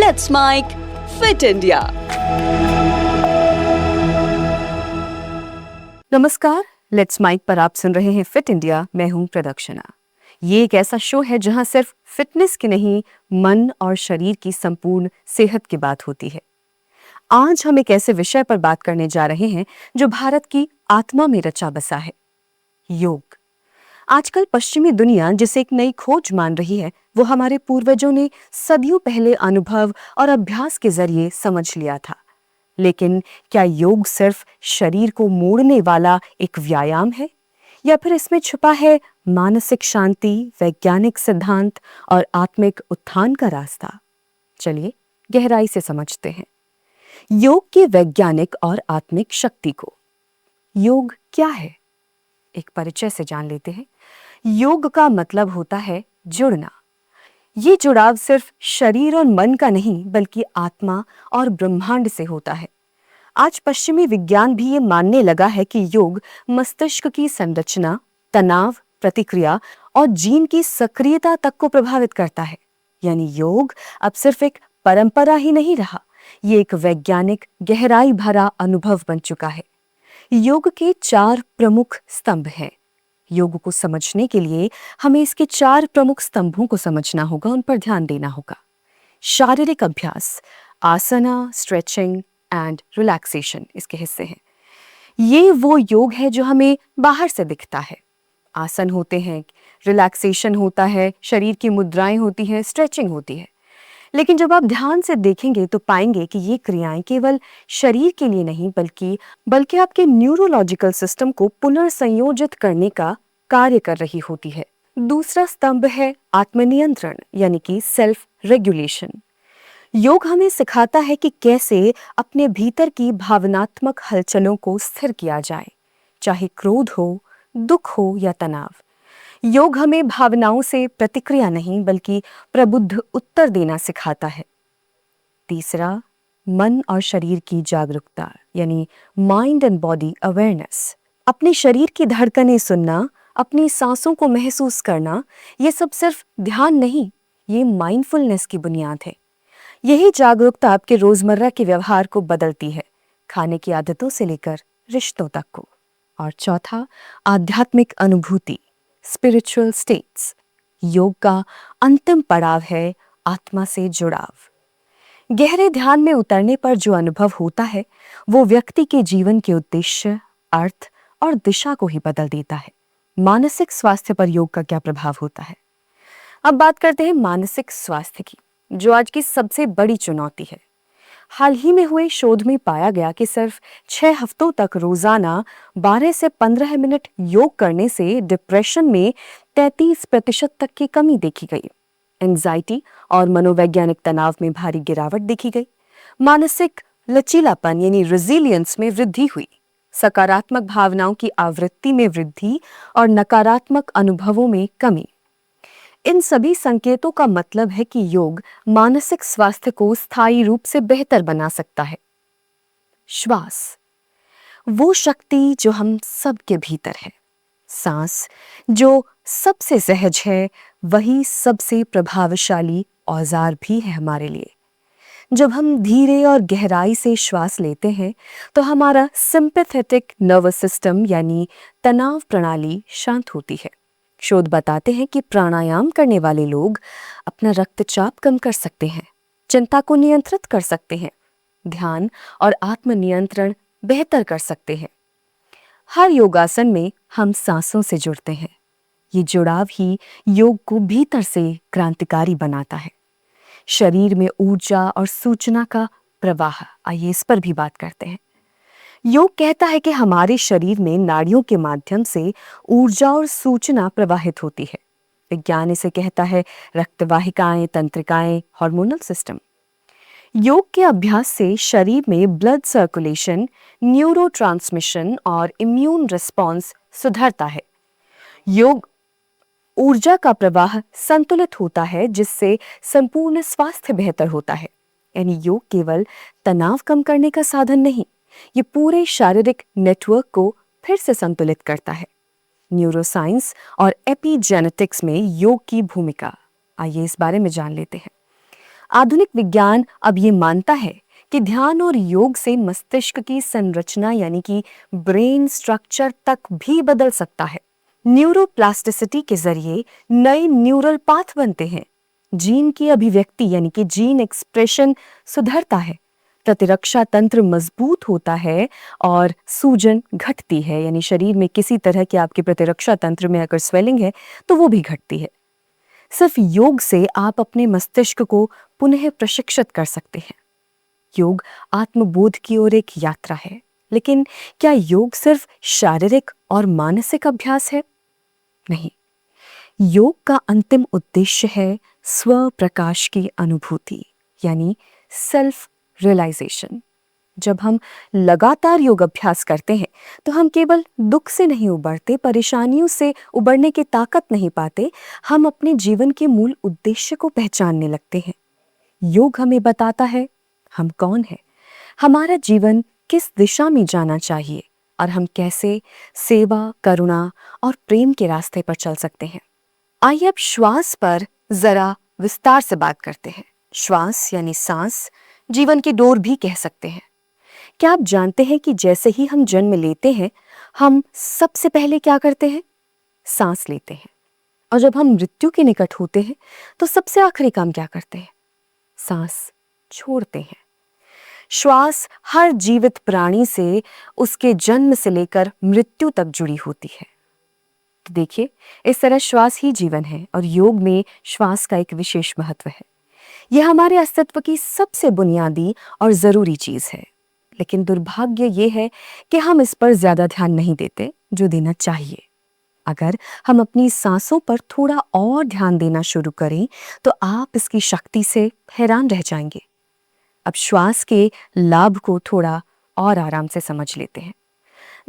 Let's Mike Fit India. नमस्कार, let's mic पर आप सुन रहे हैं फिट इंडिया। मैं हूं प्रदक्षिणा। ये एक ऐसा शो है जहां सिर्फ फिटनेस की नहीं, मन और शरीर की संपूर्ण सेहत की बात होती है। आज हम एक ऐसे विषय पर बात करने जा रहे हैं जो भारत की आत्मा में रचा बसा है, योग। आजकल पश्चिमी दुनिया जिसे एक नई खोज मान रही है, वो हमारे पूर्वजों ने सदियों पहले अनुभव और अभ्यास के जरिए समझ लिया था। लेकिन क्या योग सिर्फ शरीर को मोड़ने वाला एक व्यायाम है, या फिर इसमें छुपा है मानसिक शांति, वैज्ञानिक सिद्धांत और आत्मिक उत्थान का रास्ता? चलिए गहराई से समझते हैं योग की वैज्ञानिक और आत्मिक शक्ति को। योग क्या है, एक परिचय से जान लेते हैं। योग का मतलब होता है जुड़ना। ये जुड़ाव सिर्फ शरीर और मन का नहीं, बल्कि आत्मा और ब्रह्मांड से होता है। आज पश्चिमी विज्ञान भी ये मानने लगा है कि योग मस्तिष्क की संरचना, तनाव, प्रतिक्रिया और जीन की सक्रियता तक को प्रभावित करता है। यानी योग अब सिर्फ एक परंपरा ही नहीं रहा, ये एक वैज्ञानिक गहराई भरा अनुभव बन चुका है। योग के 4 प्रमुख स्तंभ हैं। योग को समझने के लिए हमें इसके 4 प्रमुख स्तंभों को समझना होगा, उन पर ध्यान देना होगा। शारीरिक अभ्यास, आसना, स्ट्रेचिंग एंड रिलैक्सेशन इसके हिस्से हैं। ये वो योग है जो हमें बाहर से दिखता है। आसन होते हैं, रिलैक्सेशन होता है, शरीर की मुद्राएं होती हैं, स्ट्रेचिंग होती है। लेकिन जब आप ध्यान से देखेंगे तो पाएंगे कि ये क्रियाएं केवल शरीर के लिए नहीं, बल्कि आपके न्यूरोलॉजिकल सिस्टम को पुनर्संयोजित करने का कार्य कर रही होती है। दूसरा स्तंभ है आत्मनियंत्रण, यानी कि सेल्फ रेगुलेशन। योग हमें सिखाता है कि कैसे अपने भीतर की भावनात्मक हलचलों को स्थिर किया जाए, चाहे क्रोध हो, दुख हो या तनाव। योग हमें भावनाओं से प्रतिक्रिया नहीं, बल्कि प्रबुद्ध उत्तर देना सिखाता है। तीसरा, मन और शरीर की जागरूकता, यानी माइंड एंड बॉडी अवेयरनेस। अपने शरीर की धड़कनें सुनना, अपनी सांसों को महसूस करना, ये सब सिर्फ ध्यान नहीं, ये माइंडफुलनेस की बुनियाद है। यही जागरूकता आपके रोजमर्रा के व्यवहार को बदलती है, खाने की आदतों से लेकर रिश्तों तक को। और चौथा, आध्यात्मिक अनुभूति, स्पिरिचुअल स्टेट्स। योग का अंतिम पड़ाव है आत्मा से जुड़ाव। गहरे ध्यान में उतरने पर जो अनुभव होता है, वो व्यक्ति के जीवन के उद्देश्य, अर्थ और दिशा को ही बदल देता है। मानसिक स्वास्थ्य पर योग का क्या प्रभाव होता है? अब बात करते हैं मानसिक स्वास्थ्य की, जो आज की सबसे बड़ी चुनौती है। हाल ही में हुए शोध में पाया गया कि सिर्फ 6 हफ्तों तक रोजाना 12 से 15 मिनट योग करने से डिप्रेशन में 33% तक की कमी देखी गई। एंजाइटी और मनोवैज्ञानिक तनाव में भारी गिरावट देखी गई। मानसिक लचीलापन यानी रेजिलियंस में वृद्धि हुई। सकारात्मक भावनाओं की आवृत्ति में वृद्धि और नकारात्मक अनुभवों में कमी। इन सभी संकेतों का मतलब है कि योग मानसिक स्वास्थ्य को स्थायी रूप से बेहतर बना सकता है। श्वास, वो शक्ति जो हम सबके भीतर है। सांस जो सबसे सहज है, वही सबसे प्रभावशाली औजार भी है हमारे लिए। जब हम धीरे और गहराई से श्वास लेते हैं तो हमारा सिंपैथेटिक नर्वस सिस्टम यानी तनाव प्रणाली शांत होती है। शोध बताते हैं कि प्राणायाम करने वाले लोग अपना रक्तचाप कम कर सकते हैं, चिंता को नियंत्रित कर सकते हैं, ध्यान और आत्मनियंत्रण बेहतर कर सकते हैं। हर योगासन में हम सांसों से जुड़ते हैं। ये जुड़ाव ही योग को भीतर से क्रांतिकारी बनाता है। शरीर में ऊर्जा और सूचना का प्रवाह, आइए इस पर भी बात करते हैं। योग कहता है कि हमारे शरीर में नाड़ियों के माध्यम से ऊर्जा और सूचना प्रवाहित होती है। विज्ञान इसे कहता है रक्तवाहिकाएं, तंत्रिकाएं, हार्मोनल सिस्टम। योग के अभ्यास से शरीर में ब्लड सर्कुलेशन, न्यूरोट्रांसमिशन और इम्यून रिस्पॉन्स सुधरता है। योग ऊर्जा का प्रवाह संतुलित होता है, जिससे संपूर्ण स्वास्थ्य बेहतर होता है। यानी योग केवल तनाव कम करने का साधन नहीं, ये पूरे शारीरिक नेटवर्क को फिर से संतुलित करता है। न्यूरोसाइंस और एपिजेनेटिक्स में योग की भूमिका, आइए इस बारे में जान लेते हैं। आधुनिक विज्ञान अब ये मानता है कि ध्यान और योग से मस्तिष्क की संरचना यानी कि ब्रेन स्ट्रक्चर तक भी बदल सकता है। न्यूरोप्लास्टिसिटी के जरिए नए न्यूरल पाथ बनते हैं, जीन की अभिव्यक्ति यानी कि जीन एक्सप्रेशन सुधरता है, प्रतिरक्षा तंत्र मजबूत होता है और सूजन घटती है, यानी शरीर में किसी तरह के आपके प्रतिरक्षा तंत्र में अगर स्वेलिंग है तो वो भी घटती है। सिर्फ योग से आप अपने मस्तिष्क को पुनः प्रशिक्षित कर सकते हैं। योग आत्मबोध की ओर एक यात्रा है, लेकिन क्या योग सिर्फ शारीरिक और मानसिक अभ्यास है? नहीं, योग का अंतिम उद्देश्य है स्व प्रकाश की अनुभूति यानी सेल्फ रियलाइजेशन। जब हम लगातार योग अभ्यास करते हैं तो हम केवल दुख से नहीं उबरते, परेशानियों से उबरने की ताकत नहीं पाते, हम अपने जीवन के मूल उद्देश्य को पहचानने लगते हैं। योग हमें बताता है हम कौन हैं, हमारा जीवन किस दिशा में जाना चाहिए और हम कैसे सेवा, करुणा और प्रेम के रास्ते पर चल सकते हैं। आइए अब श्वास पर जरा विस्तार से बात करते हैं। श्वास यानी सांस, जीवन की डोर भी कह सकते हैं। क्या आप जानते हैं कि जैसे ही हम जन्म लेते हैं, हम सबसे पहले क्या करते हैं? सांस लेते हैं। और जब हम मृत्यु के निकट होते हैं तो सबसे आखिरी काम क्या करते हैं? सांस छोड़ते हैं। श्वास हर जीवित प्राणी से उसके जन्म से लेकर मृत्यु तक जुड़ी होती है। तो देखिए, इस तरह श्वास ही जीवन है और योग में श्वास का एक विशेष महत्व है। यह हमारे अस्तित्व की सबसे बुनियादी और जरूरी चीज है, लेकिन दुर्भाग्य ये है कि हम इस पर ज्यादा ध्यान नहीं देते जो देना चाहिए। अगर हम अपनी सांसों पर थोड़ा और ध्यान देना शुरू करें तो आप इसकी शक्ति से हैरान रह जाएंगे। अब श्वास के लाभ को थोड़ा और आराम से समझ लेते हैं।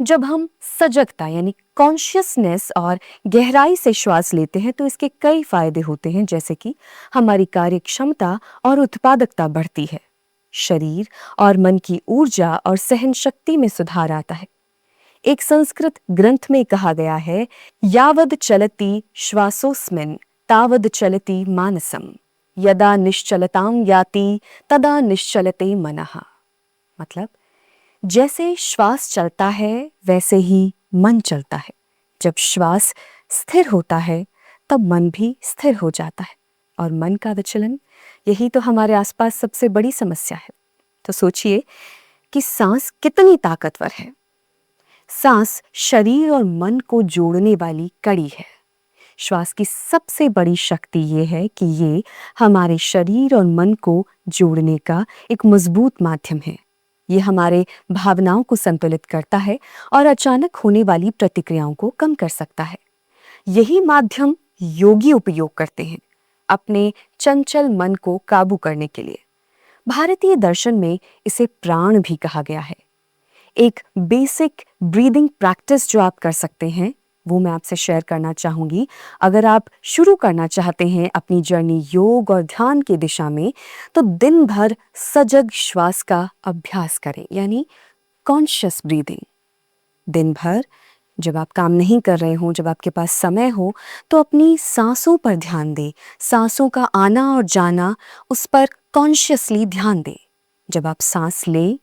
जब हम सजगता यानी कॉन्शियसनेस और गहराई से श्वास लेते हैं तो इसके कई फायदे होते हैं, जैसे कि हमारी कार्य क्षमता और उत्पादकता बढ़ती है, शरीर और मन की ऊर्जा और सहन शक्ति में सुधार आता है। एक संस्कृत ग्रंथ में कहा गया है, यावद चलति श्वासोस्मिन् तावद चलति मानसम, यदा निश्चलतां याति तदा निश्चलते मनः। मतलब जैसे श्वास चलता है वैसे ही मन चलता है। जब श्वास स्थिर होता है तब मन भी स्थिर हो जाता है, और मन का विचलन यही तो हमारे आसपास सबसे बड़ी समस्या है। तो सोचिए कि सांस कितनी ताकतवर है। सांस शरीर और मन को जोड़ने वाली कड़ी है। श्वास की सबसे बड़ी शक्ति ये है कि ये हमारे शरीर और मन को जोड़ने का एक मजबूत माध्यम है। ये हमारे भावनाओं को संतुलित करता है और अचानक होने वाली प्रतिक्रियाओं को कम कर सकता है। यही माध्यम योगी उपयोग करते हैं अपने चंचल मन को काबू करने के लिए। भारतीय दर्शन में इसे प्राण भी कहा गया है। एक बेसिक ब्रीदिंग प्रैक्टिस जो आप कर सकते हैं वो मैं आपसे शेयर करना चाहूंगी। अगर आप शुरू करना चाहते हैं अपनी जर्नी योग और ध्यान की दिशा में, तो दिन भर सजग श्वास का अभ्यास करें, यानी कॉन्शियस ब्रीदिंग। दिन भर जब आप काम नहीं कर रहे हो, जब आपके पास समय हो, तो अपनी सांसों पर ध्यान दें। सांसों का आना और जाना, उस पर कॉन्शियसली ध्यान दें। जब आप सांस लें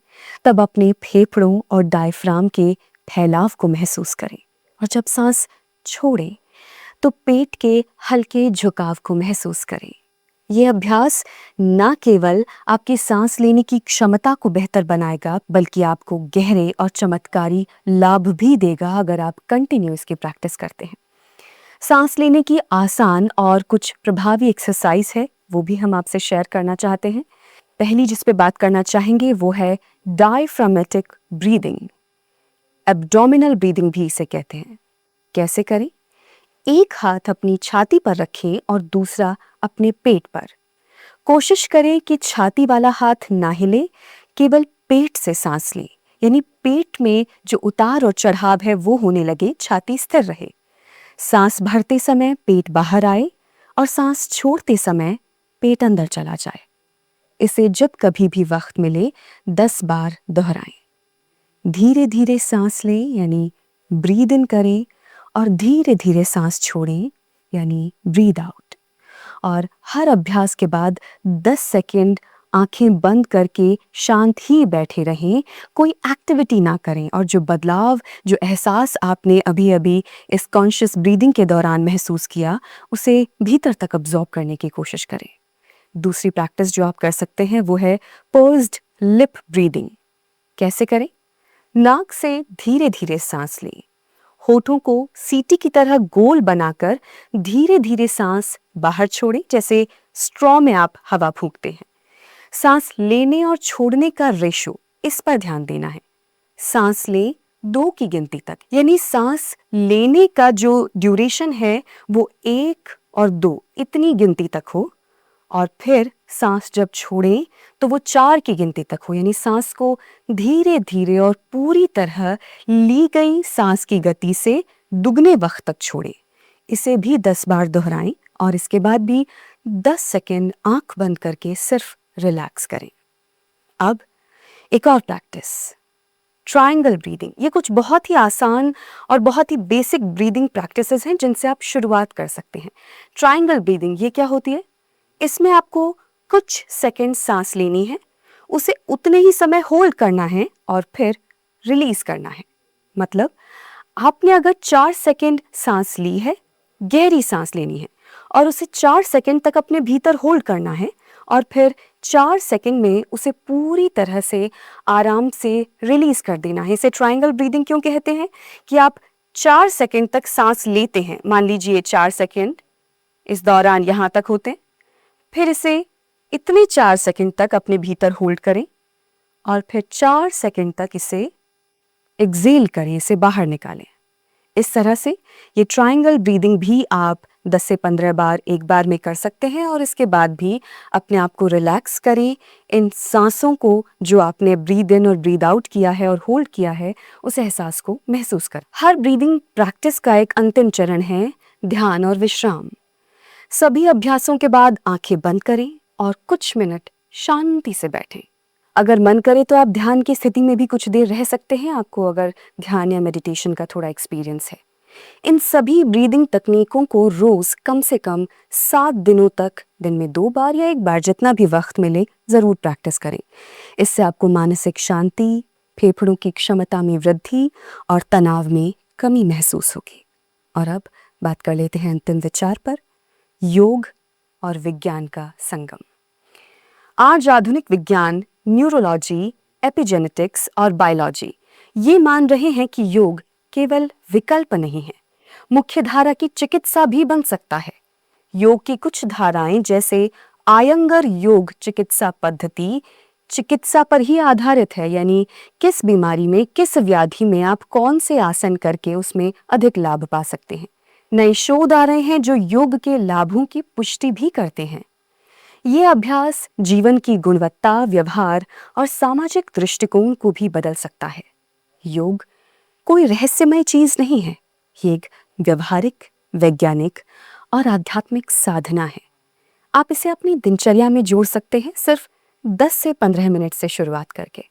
तब अपने फेफड़ों और डायफ्राम के फैलाव को महसूस करें, और जब सांस छोड़ें तो पेट के हल्के झुकाव को महसूस करें। यह अभ्यास न केवल आपकी सांस लेने की क्षमता को बेहतर बनाएगा, बल्कि आपको गहरे और चमत्कारी लाभ भी देगा अगर आप कंटिन्यू इसकी प्रैक्टिस करते हैं। सांस लेने की आसान और कुछ प्रभावी एक्सरसाइज है, वो भी हम आपसे शेयर करना चाहते हैं। पहली जिस पे बात करना चाहेंगे वो है डायफ्रामेटिक ब्रीदिंग। एब्डोमिनल ब्रीदिंग भी इसे कहते हैं। कैसे करें? एक हाथ अपनी छाती पर रखें और दूसरा अपने पेट पर। कोशिश करें कि छाती वाला हाथ ना हिले, केवल पेट से सांस लें, यानी पेट में जो उतार और चढ़ाव है वो होने लगे, छाती स्थिर रहे। सांस भरते समय पेट बाहर आए और सांस छोड़ते समय पेट अंदर चला जाए। इसे जब कभी भी वक्त मिले 10 बार दोहराएं। धीरे धीरे सांस लें, यानी ब्रीद इन करें, और धीरे धीरे सांस छोड़ें, यानी ब्रीद आउट। और हर अभ्यास के बाद 10 सेकंड आंखें बंद करके शांत ही बैठे रहें, कोई एक्टिविटी ना करें और जो बदलाव, जो एहसास आपने अभी अभी इस कॉन्शियस ब्रीदिंग के दौरान महसूस किया, उसे भीतर तक अब्जॉर्ब करने की कोशिश करें। दूसरी प्रैक्टिस जो आप कर सकते हैं वो है पर्स्ड लिप ब्रीदिंग। कैसे करें? नाक से धीरे धीरे सांस लें, होठों को सीटी की तरह गोल बनाकर धीरे धीरे सांस बाहर छोड़ें, जैसे स्ट्रॉ में आप हवा फूंकते हैं। सांस लेने और छोड़ने का रेशो, इस पर ध्यान देना है। सांस लें 2 की गिनती तक, यानी सांस लेने का जो ड्यूरेशन है वो 1 और 2 इतनी गिनती तक हो, और फिर सांस जब छोड़ें तो वो 4 की गिनती तक हो, यानी सांस को धीरे धीरे और पूरी तरह ली गई सांस की गति से दुगने वक्त तक छोड़ें। इसे भी 10 बार दोहराएं और इसके बाद भी 10 सेकंड आंख बंद करके सिर्फ रिलैक्स करें। अब एक और प्रैक्टिस, ट्रायंगल ब्रीदिंग। ये कुछ बहुत ही आसान और बहुत ही बेसिक ब्रीदिंग प्रैक्टिसेस हैं जिनसे आप शुरुआत कर सकते हैं। ट्रायंगल ब्रीदिंग ये क्या होती है? इसमें आपको कुछ सेकंड सांस लेनी है, उसे उतने ही समय होल्ड करना है और फिर रिलीज करना है। मतलब आपने अगर 4 सेकंड सांस ली है, गहरी सांस लेनी है और उसे 4 सेकंड तक अपने भीतर होल्ड करना है और फिर 4 सेकंड में उसे पूरी तरह से आराम से रिलीज कर देना है। इसे ट्रायंगल ब्रीदिंग क्यों कहते हैं? कि आप 4 सेकंड तक सांस लेते हैं, मान लीजिए 4 सेकंड इस दौरान यहां तक होते हैं, फिर इसे इतने 4 सेकंड तक अपने भीतर होल्ड करें और फिर 4 सेकंड तक इसे एक्सेल करें, इसे बाहर निकालें। इस तरह से ये ट्रायंगल ब्रीदिंग भी आप 10 से 15 बार एक बार में कर सकते हैं और इसके बाद भी अपने आप को रिलैक्स करें। इन सांसों को जो आपने ब्रीद इन और ब्रीद आउट किया है और होल्ड किया है, उस एहसास को महसूस करें। हर ब्रीदिंग प्रैक्टिस का एक अंतिम चरण है ध्यान और विश्राम। सभी अभ्यासों के बाद आंखें बंद करें और कुछ मिनट शांति से बैठें। अगर मन करे तो आप ध्यान की स्थिति में भी कुछ देर रह सकते हैं, आपको अगर ध्यान या मेडिटेशन का थोड़ा एक्सपीरियंस है। इन सभी ब्रीदिंग तकनीकों को रोज कम से कम 7 दिनों तक, दिन में 2 बार या 1 बार, जितना भी वक्त मिले, जरूर प्रैक्टिस करें। इससे आपको मानसिक शांति, फेफड़ों की क्षमता में वृद्धि और तनाव में कमी महसूस होगी। और अब बात कर लेते हैं अंतिम विचार पर, योग और विज्ञान का संगम। आज आधुनिक विज्ञान, न्यूरोलॉजी, एपिजेनेटिक्स और बायोलॉजी ये मान रहे हैं कि योग केवल विकल्प नहीं है, मुख्य धारा की चिकित्सा भी बन सकता है। योग की कुछ धाराएं जैसे आयंगर योग चिकित्सा पद्धति चिकित्सा पर ही आधारित है, यानी किस बीमारी में, किस व्याधि में आप कौन से आसन करके उसमें अधिक लाभ पा सकते हैं। नए शोध आ रहे हैं जो योग के लाभों की पुष्टि भी करते हैं। ये अभ्यास जीवन की गुणवत्ता, व्यवहार और सामाजिक दृष्टिकोण को भी बदल सकता है। योग कोई रहस्यमय चीज नहीं है, ये एक व्यवहारिक, वैज्ञानिक और आध्यात्मिक साधना है। आप इसे अपनी दिनचर्या में जोड़ सकते हैं, सिर्फ 10 से 15 मिनट से शुरुआत करके,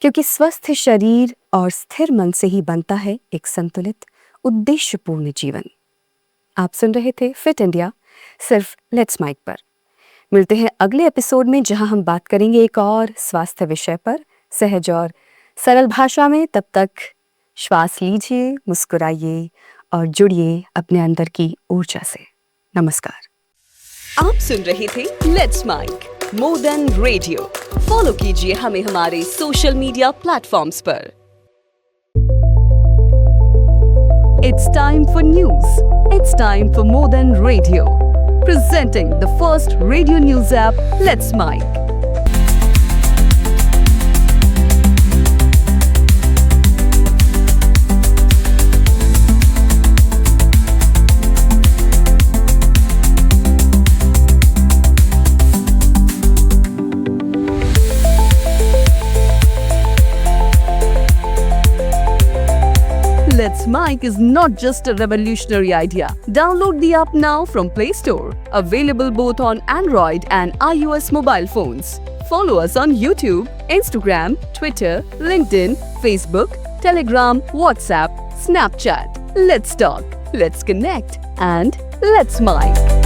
क्योंकि स्वस्थ शरीर और स्थिर मन से ही बनता है एक संतुलित, उद्देश्यपूर्ण जीवन। आप सुन रहे थे फिट इंडिया, सिर्फ लेट्स माइक पर। मिलते हैं अगले एपिसोड में, जहां हम बात करेंगे एक और स्वास्थ्य विषय पर, सहज और सरल भाषा में। तब तक श्वास लीजिए, मुस्कुराइए और जुड़िए अपने अंदर की ऊर्जा से। नमस्कार। आप सुन रहे थे let's mike more than radio. Follow कीजिए हमें हमारे सोशल मीडिया प्लेटफॉर्म्स पर। It's time for news. It's time for more than radio. Presenting the first radio news app, Let's Mike. Let's Mike is not just a revolutionary idea. Download the app now from Play Store. Available both on Android and iOS mobile phones. Follow us on YouTube, Instagram, Twitter, LinkedIn, Facebook, Telegram, WhatsApp, Snapchat. Let's talk, let's connect, and let's Mike.